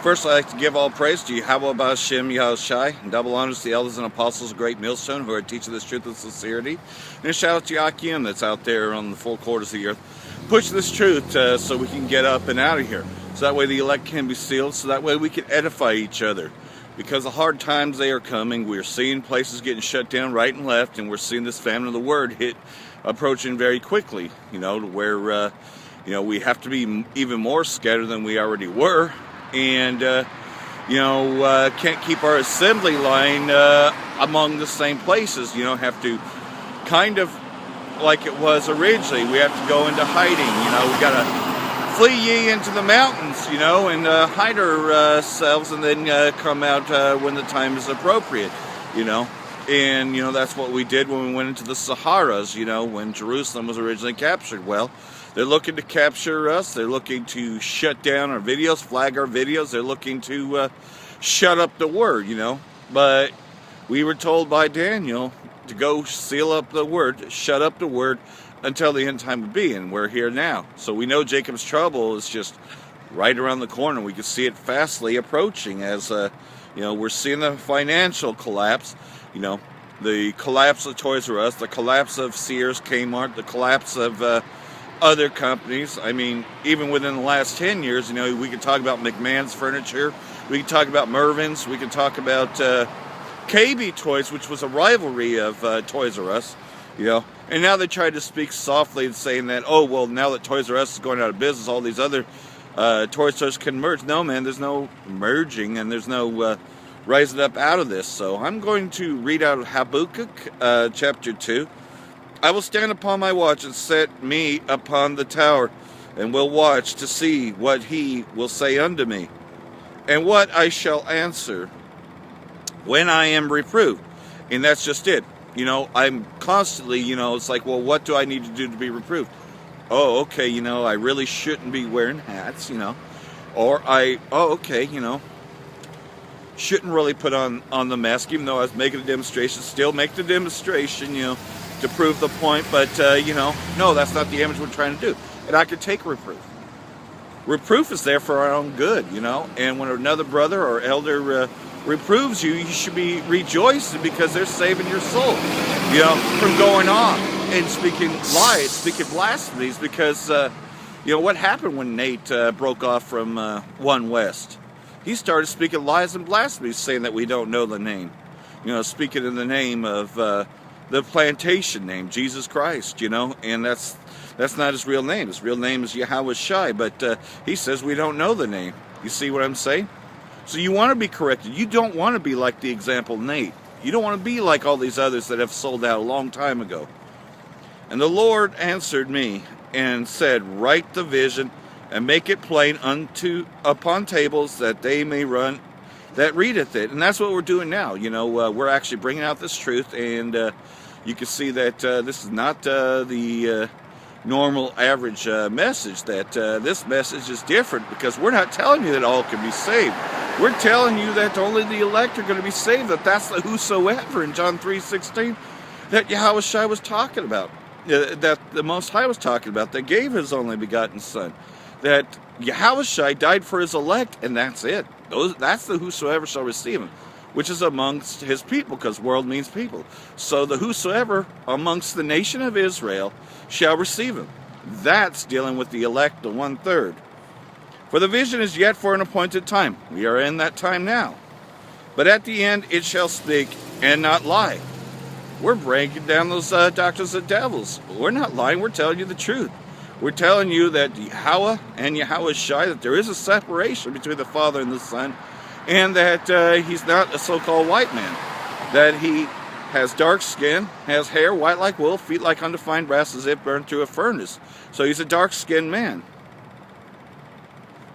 First, I'd like to give all praise to Yahweh B'Hashem Yahushai, and double honors to the elders and apostles of Great Millstone who are teaching this truth with sincerity. And a shout out to Yakim that's out there on the four quarters of the earth. Push this truth so we can get up and out of here. So that way the elect can be sealed, so that way we can edify each other. Because the hard times, they are coming. We're seeing places getting shut down right and left, and we're seeing this famine of the word approaching very quickly, to where, we have to be even more scattered than we already were. And, can't keep our assembly line among the same places. Have to kind of like it was originally. We have to go into hiding. We got to flee ye into the mountains, and hide ourselves, and then come out when the time is appropriate, And, that's what we did when we went into the Saharas, when Jerusalem was originally captured. Well, they're looking to capture us. They're looking to shut down our videos, flag our videos. They're looking to shut up the word, But we were told by Daniel to go seal up the word, shut up the word until the end time would be. And we're here now. So we know Jacob's trouble is just right around the corner. We can see it fastly approaching as, we're seeing the financial collapse, the collapse of Toys R Us, the collapse of Sears, Kmart, the collapse of other companies. I mean, even within the last 10 years, we can talk about McMahon's Furniture, we can talk about Mervyn's, we can talk about KB Toys, which was a rivalry of Toys R Us, and now they try to speak softly and saying that, oh, well, now that Toys R Us is going out of business, all these other toy stores can merge. No, man, there's no merging, and there's no rising up out of this. So I'm going to read out of Habakkuk chapter 2. I will stand upon my watch and set me upon the tower, and will watch to see what he will say unto me, and what I shall answer when I am reproved. And that's just it. I'm constantly, it's like, well, what do I need to do to be reproved? Oh, okay, I really shouldn't be wearing hats, or shouldn't really put on the mask, even though I was making a demonstration. Still make the demonstration, to prove the point, but, no, that's not the image we're trying to do. And I could take reproof. Reproof is there for our own good, and when another brother or elder reproves you, you should be rejoicing because they're saving your soul, from going on and speaking lies, speaking blasphemies, because, what happened when Nate broke off from One West? He started speaking lies and blasphemies, saying that we don't know the name, speaking in the name of the plantation name, Jesus Christ, and that's not his real name. His real name is Yahweh Shai, but he says we don't know the name. You see what I'm saying? So you want to be corrected. You don't want to be like the example Nate. You don't want to be like all these others that have sold out a long time ago. And the Lord answered me and said, write the vision and make it plain upon tables, that they may run that readeth it. And that's what we're doing now. We're actually bringing out this truth, and you can see that this is not the normal average message, that this message is different, because we're not telling you that all can be saved. We're telling you that only the elect are going to be saved, that's the whosoever in John 3:16 that Yahweh Shai was talking about, that the Most High was talking about, that gave his only begotten Son, that Yahweh Shai died for his elect, and that's it. That's the whosoever shall receive him, which is amongst his people, because world means people. So the whosoever amongst the nation of Israel shall receive him. That's dealing with the elect, the 1/3. For the vision is yet for an appointed time. We are in that time now. But at the end it shall speak and not lie. We're breaking down those doctrines of devils. We're not lying. We're telling you the truth. We're telling you that Yahweh and Yahweh Shai, that there is a separation between the Father and the Son, and that he's not a so-called white man, that he has dark skin, has hair white like wool, feet like undefined brass as if burned through a furnace. So he's a dark-skinned man.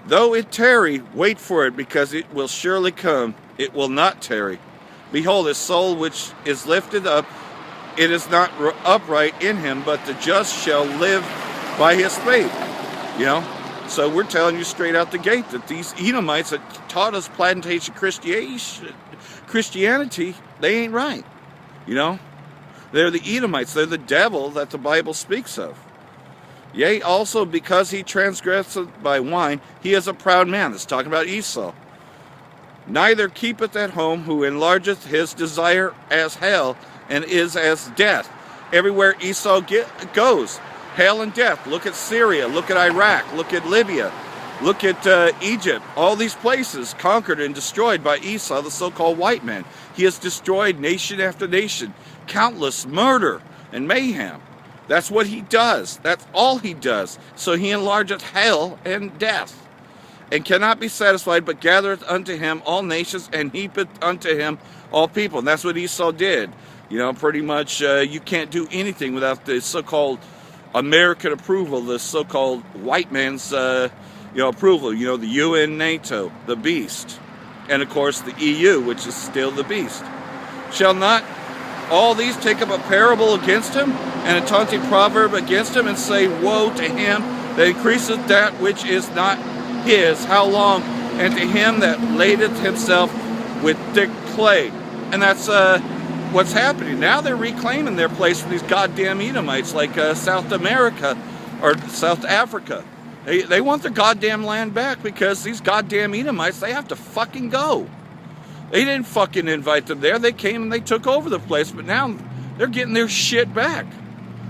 Though it tarry, wait for it, because it will surely come. It will not tarry. Behold, his soul which is lifted up, it is not upright in him, but the just shall live by his faith. So we're telling you straight out the gate that these Edomites that taught us plantation Christianity, they ain't right. They're the Edomites. They're the devil that the Bible speaks of. Yea, also because he transgresseth by wine, he is a proud man. It's talking about Esau. neither keepeth at home, who enlargeth his desire as hell, and is as death. Everywhere Esau goes, hell and death. Look at Syria, look at Iraq, look at Libya, look at Egypt. All these places conquered and destroyed by Esau, the so-called white man. He has destroyed nation after nation, countless murder and mayhem. That's what he does. That's all he does. So he enlargeth hell and death, and cannot be satisfied, but gathereth unto him all nations, and heapeth unto him all people. And that's what Esau did. You know, pretty much you can't do anything without the so-called American approval, the so-called white man's approval. You know, the UN, NATO, the beast, and of course the EU, which is still the beast. Shall not all these take up a parable against him, and a taunting proverb against him, and say, woe to him that increaseth that which is not his, how long? And to him that ladeth himself with thick clay. And that's what's happening. Now they're reclaiming their place for these goddamn Edomites, like South America or South Africa. They want their goddamn land back, because these goddamn Edomites, they have to fucking go. They didn't fucking invite them there. They came and they took over the place, but now they're getting their shit back.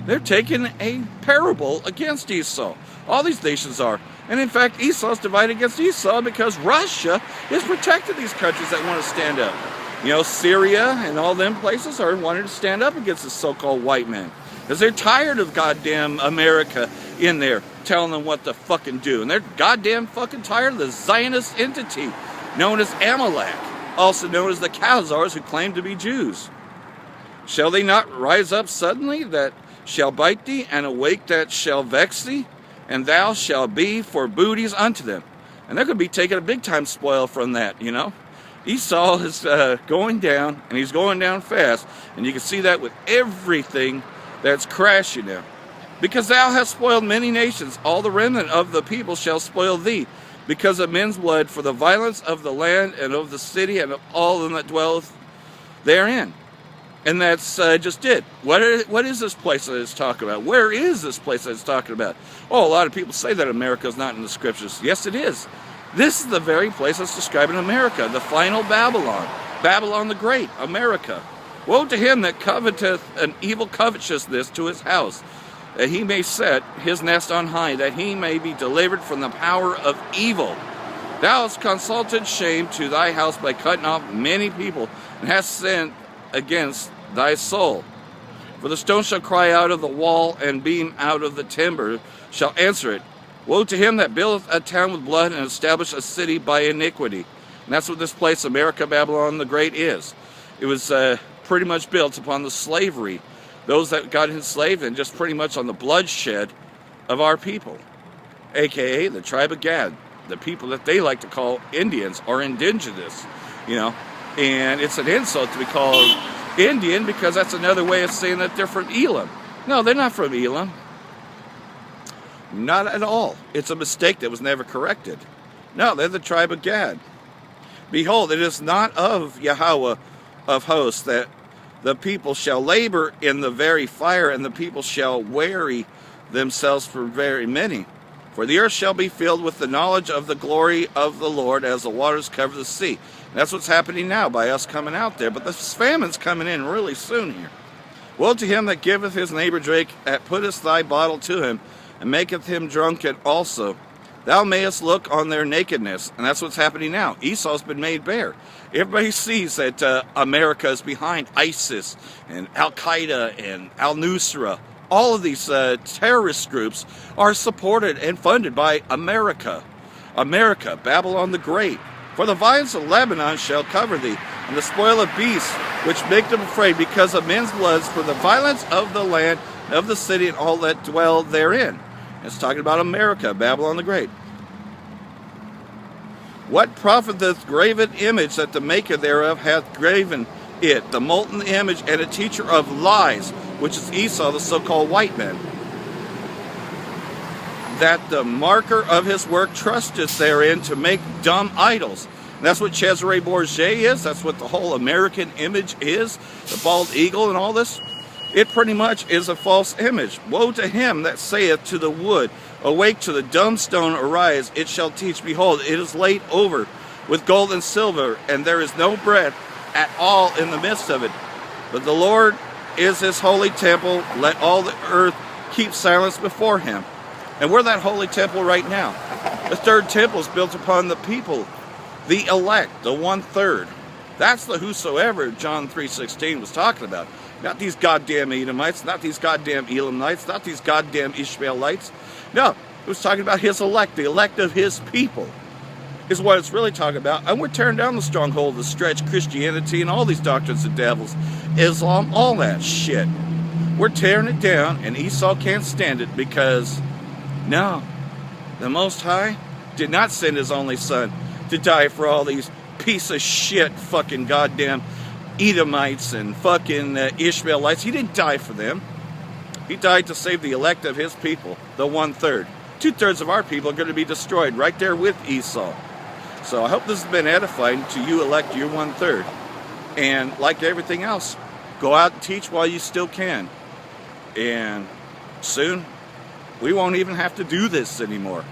They're taking a parable against Esau. All these nations are. And in fact, Esau's divided against Esau because Russia is protecting these countries that want to stand up. You know, Syria and all them places are wanting to stand up against this so-called white man, because they're tired of goddamn America in there telling them what to fucking do. And they're goddamn fucking tired of the Zionist entity known as Amalek, also known as the Khazars, who claim to be Jews. Shall they not rise up suddenly that shall bite thee, and awake that shall vex thee? And thou shalt be for booties unto them. And they're going to be taking a big time spoil from that, you know. Esau is going down, and he's going down fast. And you can see that with everything that's crashing now. Because thou hast spoiled many nations, all the remnant of the people shall spoil thee, because of men's blood, for the violence of the land and of the city and of all them that dwelleth therein. And that's just it. What is this place that it's talking about? Where is this place that it's talking about? Oh, a lot of people say that America is not in the scriptures. Yes, it is. This is the very place that's describing America, the final Babylon. Babylon the Great, America. Woe to him that coveteth an evil covetousness to his house, that he may set his nest on high, that he may be delivered from the power of evil. Thou hast consulted shame to thy house by cutting off many people, and hast sinned against thy soul. For the stone shall cry out of the wall, and beam out of the timber shall answer it. Woe to him that buildeth a town with blood, and establish a city by iniquity. And that's what this place, America, Babylon the Great, is. It was pretty much built upon the slavery, those that got enslaved, and just pretty much on the bloodshed of our people, aka the tribe of Gad, the people that they like to call Indians or indigenous, you know. And it's an insult to be called Indian, because that's another way of saying that they're from Elam. No, they're not from Elam. Not at all. It's a mistake that was never corrected. No, they're the tribe of Gad. Behold, it is not of Yahweh of hosts that the people shall labor in the very fire, and the people shall weary themselves for very many. For the earth shall be filled with the knowledge of the glory of the Lord, as the waters cover the sea. And that's what's happening now by us coming out there. But this famine's coming in really soon here. Woe to him that giveth his neighbor drink, that putteth thy bottle to him, and maketh him drunken also. Thou mayest look on their nakedness. And that's what's happening now. Esau's been made bare. Everybody sees that America is behind ISIS and Al-Qaeda and Al-Nusra. All of these terrorist groups are supported and funded by America. America, Babylon the Great. For the vines of Lebanon shall cover thee, and the spoil of beasts which make them afraid, because of men's bloods, for the violence of the land, of the city, and all that dwell therein. It's talking about America, Babylon the Great. What profiteth graven image that the maker thereof hath graven it, the molten image, and a teacher of lies, which is Esau, the so-called white man, that the marker of his work trusteth therein to make dumb idols. And that's what Cesare Borgia is. That's what the whole American image is, the bald eagle and all this. It pretty much is a false image. Woe to him that saith to the wood, awake, to the dumb stone, arise, it shall teach. Behold, it is laid over with gold and silver, and there is no bread at all in the midst of it. But the Lord is his holy temple. Let all the earth keep silence before him. And we're that holy temple right now. The third temple is built upon the people, the elect, the 1/3. That's the whosoever John 3:16 was talking about. Not these goddamn Edomites, not these goddamn Elamites, not these goddamn Ishmaelites. No, it was talking about his elect, the elect of his people, is what it's really talking about. And we're tearing down the stronghold of stretch Christianity and all these doctrines of devils, Islam, all that shit. We're tearing it down, and Esau can't stand it because, no, the Most High did not send his only son to die for all these piece of shit fucking goddamn Edomites and fucking Ishmaelites. He didn't die for them. He died to save the elect of his people, the 1/3. 2/3 of our people are going to be destroyed right there with Esau. So I hope this has been edifying to you, elect your 1/3. And like everything else, go out and teach while you still can. And soon, we won't even have to do this anymore.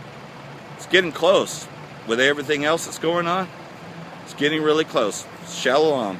It's getting close. With everything else that's going on, it's getting really close. Shalom.